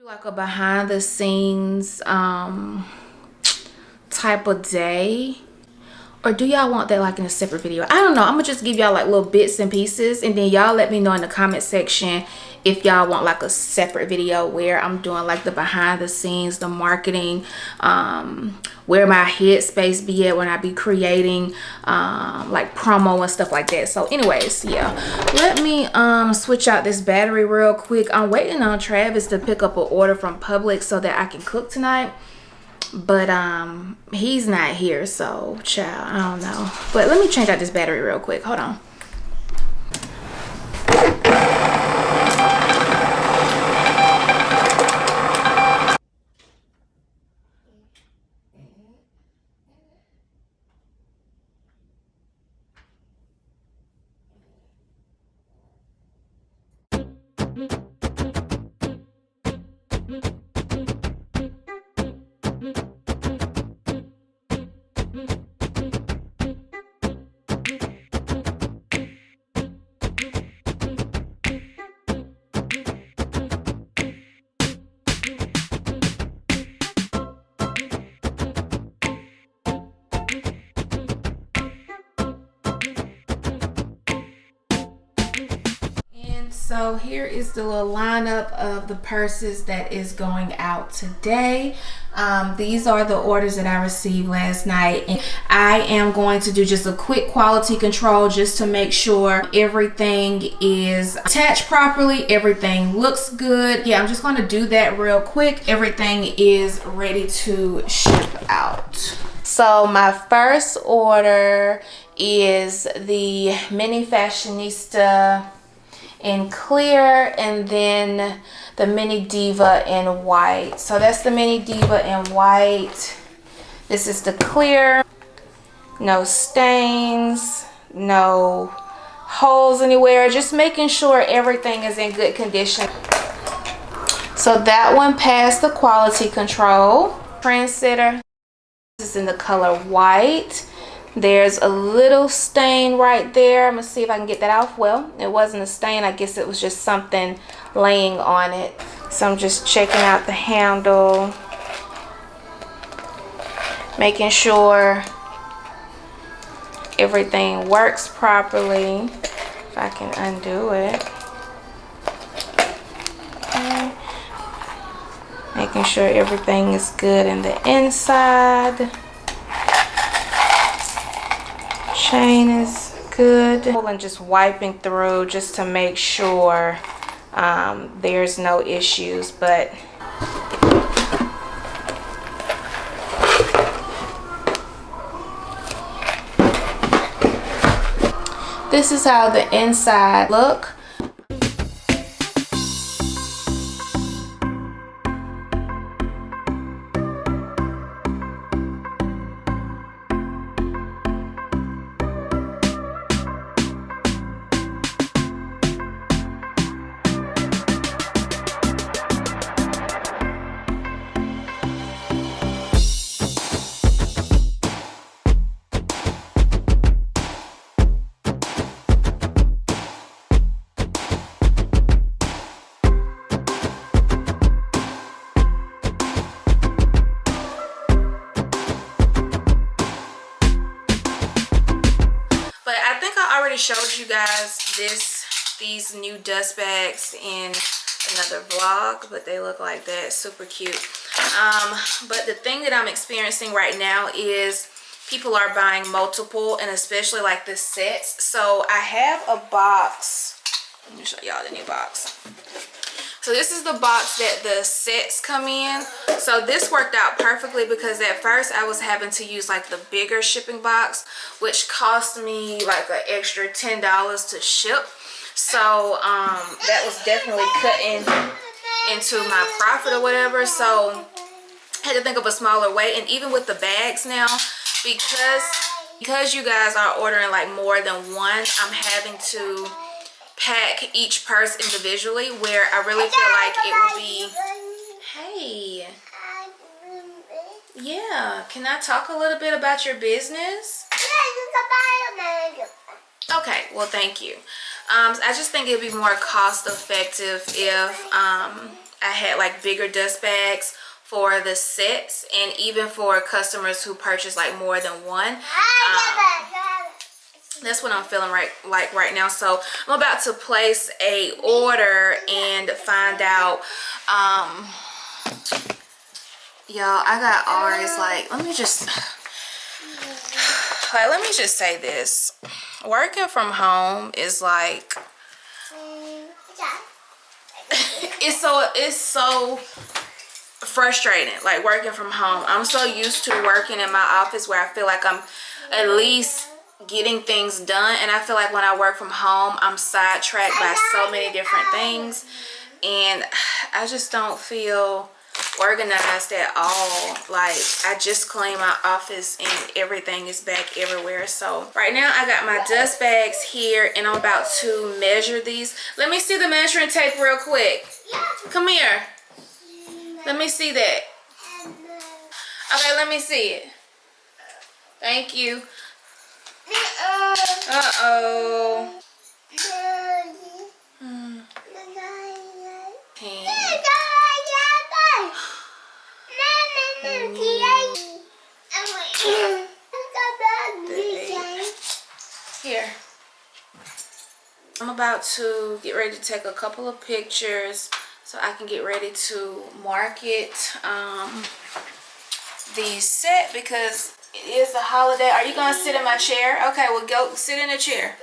Like a behind the scenes type of day, or do y'all want that like in a separate video? I don't know. I'm gonna just give y'all like little bits and pieces, and then y'all let me know in the comment section if y'all want like a separate video where I'm doing like the behind the scenes, the marketing, where my headspace be at when I be creating like promo and stuff like that. So anyways, yeah, let me switch out this battery real quick. I'm waiting on Travis to pick up an order from Publix so that I can cook tonight, but he's not here, so child, I don't know. But let me change out this battery real quick. Hold on. So here is the little lineup of the purses that is going out today. These are the orders that I received last night, and I am going to do just a quick quality control just to make sure everything is attached properly, everything looks good. Yeah, I'm just going to do that real quick. Everything is ready to ship out. So my first order is the Mini Fashionista in clear, and then the Mini Diva in white. So that's the Mini Diva in white. This is the clear. No stains, no holes anywhere. Just making sure everything is in good condition. So that one passed the quality control. Trendsetter. This is in the color white. There's a little stain right there. I'm gonna see if I can get that off. Well, it wasn't a stain. I guess it was just something laying on it. So I'm just checking out the handle, making sure everything works properly. If I can undo it. Okay. Making sure everything is good in the inside. Chain is good, and just wiping through just to make sure there's no issues. But this is how the inside look. Showed you guys these new dust bags in another vlog, but they look like that, super cute. But the thing that I'm experiencing right now is people are buying multiple, and especially like the sets. So I have a box. Let me show y'all the new box. So this is the box that the sets come in. So this worked out perfectly because at first I was having to use like the bigger shipping box, which cost me like an extra $10 to ship. So that was definitely cutting into my profit or whatever. So I had to think of a smaller way. And even with the bags now, because you guys are ordering like more than one, I'm having to pack each purse individually, where I really feel like it would be, hey, yeah, can I talk a little bit about your business? Okay, well, thank you. I just think it'd be more cost effective if I had like bigger dust bags for the sets, and even for customers who purchase like more than one. That's what I'm feeling right now. So I'm about to place a order and find out. Y'all, I got ours. Like, let me just say this. Working from home is like it's so frustrating. Like, working from home, I'm so used to working in my office where I feel like I'm at least getting things done, and I feel like when I work from home I'm sidetracked by so many different things, and I just don't feel organized at all. Like, I just cleaned my office and everything is back everywhere. So right now I got my dust bags here, and I'm about to measure these. Let me see the measuring tape real quick. Come here, let me see that. Okay, let me see it. Thank you. Uh-oh. Here. I'm about to get ready to take a couple of pictures so I can get ready to market the set, because it is a holiday. Are you gonna sit in my chair? Okay, well, go sit in a chair.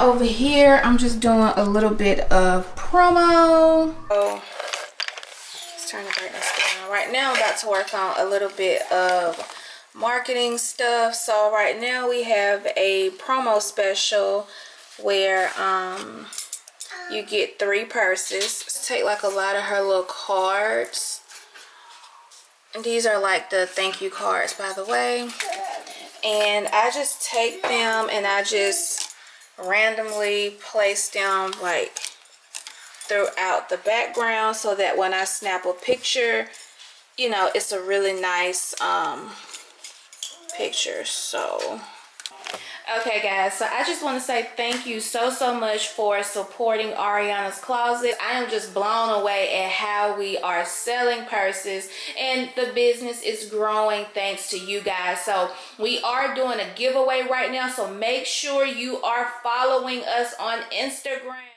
Over here, I'm just doing a little bit of promo. Oh, let's turn the brightness down. Right now, I'm about to work on a little bit of marketing stuff. So right now we have a promo special where you get 3 purses. Take like a lot of her little cards. And these are like the thank you cards, by the way. And I just take them and I just randomly place them like throughout the background, so that when I snap a picture, you know, it's a really nice picture. So okay guys, so I just want to say thank you so much for supporting Ariana's Closet. I am just blown away at how we are selling purses, and the business is growing thanks to you guys. So we are doing a giveaway right now, so make sure you are following us on Instagram.